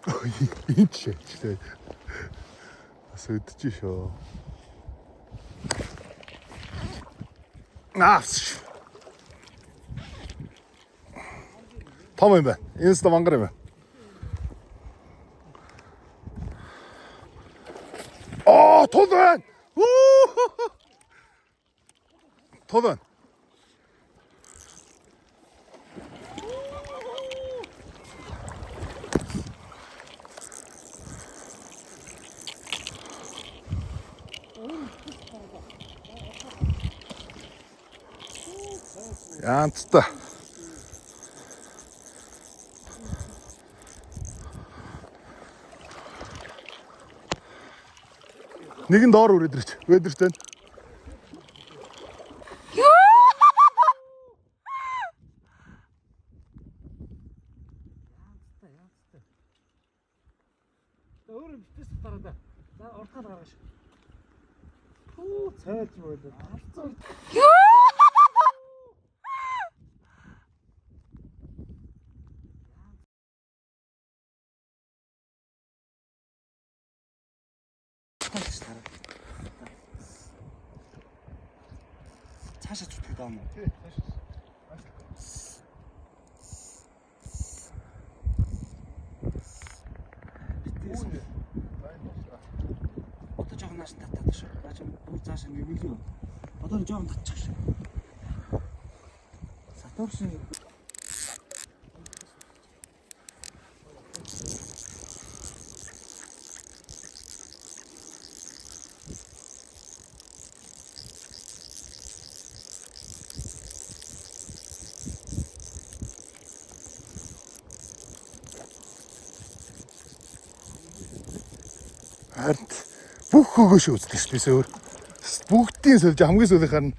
Ինչ է։ Ասուդчих шүү. Наас. Том юм байна. Энэс мангар юм байна. Тул байна. Тул байна. Янцтай. Нэг нь доор үрээд ирч. Өдөртөө. Өөр битээс тараад. За уртаа гаргаш. Хүү цайлж байлаа. Цаашаа зүтгэх даа мó. Тий, цаашаа. Одоо жоохон нааш татаад шүү. Наач бүр цаашаа нэмэлгүй. Одоо жоохон татчих шүү. Сатор шиг. Харин бүх хөгөөш үздэг ш бисээ өөр. Бүгдийн сольж хамгийн сүүлийнхээр нь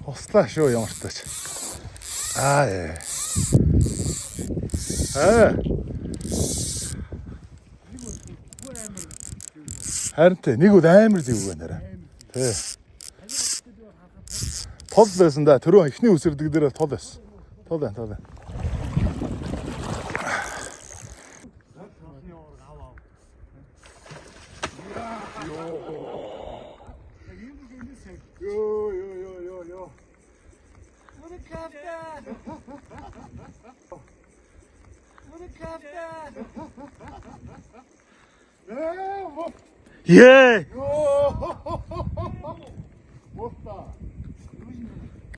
хослаа шүү ямар ч тач. Харин нэг үл амар зэв байна. Тий. Тол байсан да. Төрөө ихний үсэрдэг дээр тол байсан. Тол байна. Yo. What a captain! What a captain! Yeah. What the?